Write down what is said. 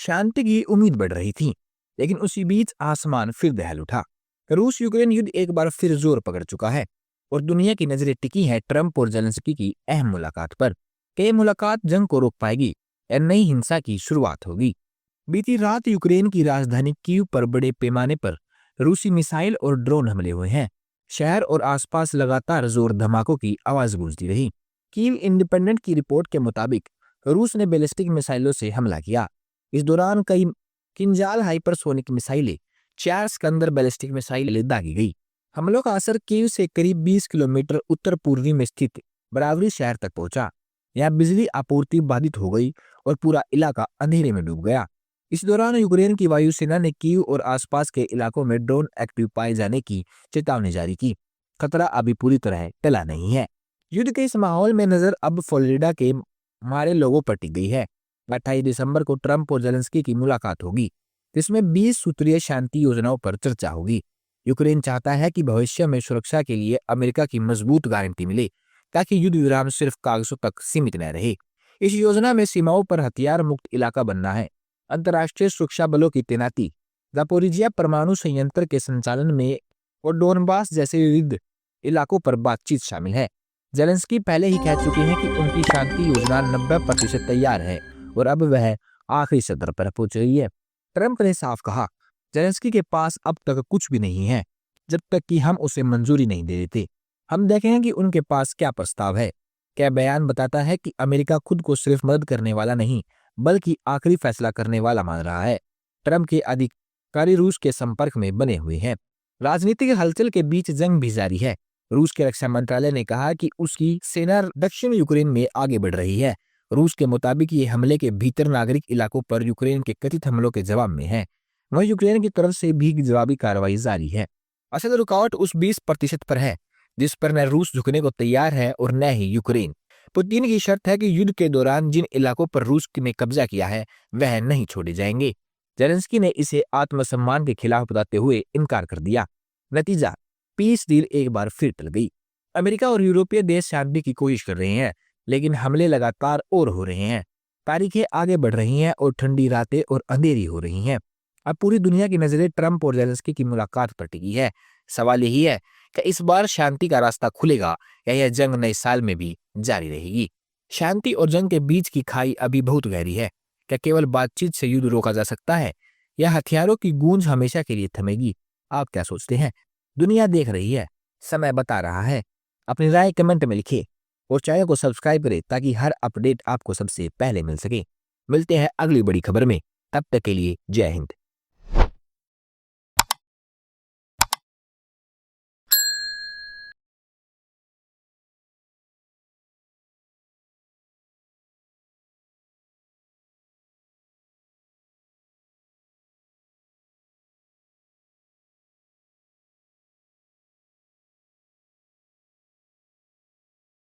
शांति की उम्मीद बढ़ रही थी, लेकिन उसी बीच आसमान फिर दहल उठा। रूस यूक्रेन युद्ध एक बार फिर जोर पकड़ चुका है और दुनिया की नजरें टिकी है ट्रंप और जेलेंस्की की अहम मुलाकात पर। ये मुलाकात जंग को रोक पाएगी या नई हिंसा की शुरुआत होगी। बीती रात यूक्रेन की राजधानी कीव पर बड़े पैमाने पर रूसी मिसाइल और ड्रोन हमले हुए हैं। शहर और आसपास लगातार जोर धमाकों की आवाज गूंजती रही। कीव इंडिपेंडेंट की रिपोर्ट के मुताबिक रूस ने बैलिस्टिक मिसाइलों से हमला किया। इस दौरान कई किंजाल हाइपरसोनिक मिसाइलें, 4 स्कंदर बैलिस्टिक मिसाइलें दागी गई। हमलों का असर कीव से करीब 20 किलोमीटर उत्तर पूर्वी में स्थित बरावरी शहर तक पहुंचा। यहाँ बिजली आपूर्ति बाधित हो गई और पूरा इलाका अंधेरे में डूब गया। इस दौरान यूक्रेन की वायुसेना ने कीव और आसपास के इलाकों में ड्रोन एक्टिव पाए जाने की चेतावनी जारी की। खतरा अभी पूरी तरह टला नहीं है। युद्ध के इस माहौल में नजर अब फ्लोरिडा के मारे लोगों पर टिक गई है। 28 दिसंबर को ट्रंप और जेलेंस्की की मुलाकात होगी, जिसमें 20 सूत्रीय शांति योजनाओं पर चर्चा होगी। यूक्रेन चाहता है कि भविष्य में सुरक्षा के लिए अमेरिका की मजबूत गारंटी मिले, ताकि युद्ध विराम सिर्फ कागजों तक सीमित न रहे। इस योजना में सीमाओं पर हथियार मुक्त इलाका बनना है, अंतर्राष्ट्रीय सुरक्षा बलों की तैनाती, जापोरिजिया परमाणु संयंत्र के संचालन में और डोनबास जैसे युद्ध इलाकों पर बातचीत शामिल है। जेलेंस्की पहले ही कह चुके हैं कि उनकी शांति योजना 90% तैयार है और अब वह आखिरी सत्र पर पहुंच रही है। ट्रंप ने साफ कहा, जेलेंस्की के पास अब तक कुछ भी नहीं है जब तक कि हम उसे मंजूरी नहीं दे देते। हम देखेंगे कि उनके पास क्या प्रस्ताव है। क्या बयान बताता है कि अमेरिका खुद को सिर्फ मदद करने वाला नहीं, बल्कि आखिरी फैसला करने वाला मान रहा है। ट्रंप के अधिकारी रूस के संपर्क में बने हुए हैं। राजनीतिक हलचल के बीच जंग भी जारी है। रूस के रक्षा मंत्रालय ने कहा कि उसकी सेना दक्षिण यूक्रेन में आगे बढ़ रही है। रूस के मुताबिक ये हमले के भीतर नागरिक इलाकों पर यूक्रेन के कथित हमलों के जवाब में है। वहीं यूक्रेन की तरफ से भी जवाबी कार्रवाई जारी है। असल रुकावट उस 20% पर है जिस पर न रूस झुकने को तैयार है और न ही यूक्रेन। पुतिन की शर्त है कि युद्ध के दौरान जिन इलाकों पर रूस ने कब्जा किया है वह नहीं छोड़े जाएंगे। जेलेंस्की ने इसे आत्मसम्मान के खिलाफ बताते हुए इनकार कर दिया। नतीजा, पीस डील एक बार फिर टल गई। अमेरिका और यूरोपीय देश शांति की कोशिश कर रहे हैं, लेकिन हमले लगातार और हो रहे हैं। तारीखें आगे बढ़ रही हैं और ठंडी रातें और अंधेरी हो रही हैं। अब पूरी दुनिया की नजरें ट्रंप और जेलेंस्की की मुलाकात पर टिकी है। सवाल यही है कि इस बार शांति का रास्ता खुलेगा या यह जंग नए साल में भी जारी रहेगी। शांति और जंग के बीच की खाई अभी बहुत गहरी है। क्या केवल बातचीत से युद्ध रोका जा सकता है या हथियारों की गूंज हमेशा के लिए थमेगी? आप क्या सोचते हैं? दुनिया देख रही है, समय बता रहा है। अपनी राय कमेंट में लिखिए और चैनल को सब्सक्राइब करें ताकि हर अपडेट आपको सबसे पहले मिल सके। मिलते हैं अगली बड़ी खबर में, तब तक के लिए जय हिंद।